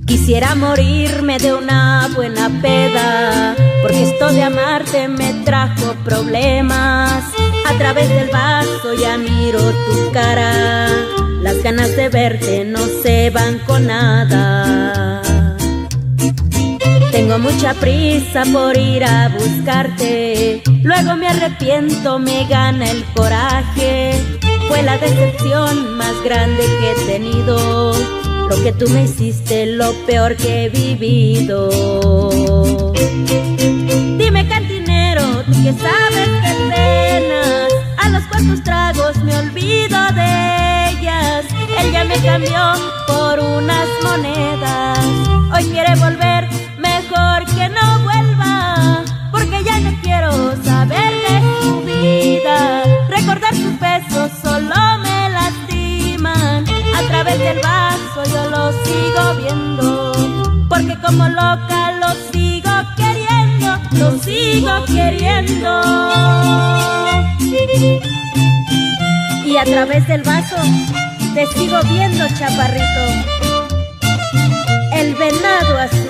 Quisiera morirme de una buena peda, porque esto de amarte me trajo problemas. A través del vaso ya miro tu cara, las ganas de verte no se van con nada. Tengo mucha prisa por ir a buscarte, luego me arrepiento, me gana el coraje. Fue la decepción más grande que he tenido, lo que tú me hiciste, lo peor que he vivido. Dime, cantinero, tú que sabes de penas, a los cuantos tragos me olvido de ellas. Él ya me cambió por unas monedas, hoy quiere volver, mejor que no vuelva, porque ya no quiero saber de su vida. Recordar sus besos solo me lastiman, a través del vaso yo lo sigo viendo, porque como loca lo sigo queriendo, lo sigo queriendo. Y a través del vaso te sigo viendo, chaparrito, el venado azul.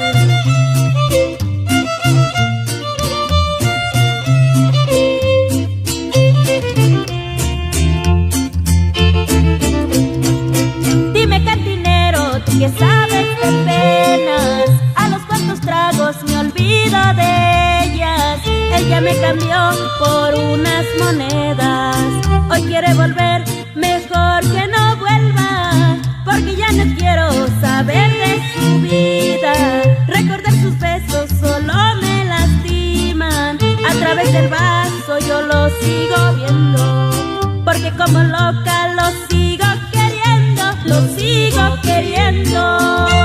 Que sabes de penas, a los cuantos tragos me olvido de ellas. Él ya me cambió por unas monedas, hoy quiere volver, mejor que no vuelva, porque ya no quiero saber de su vida. Recordar sus besos solo me lastiman, a través del vaso yo lo sigo viendo, porque como loca lo sigo queriendo, lo sigo queriendo.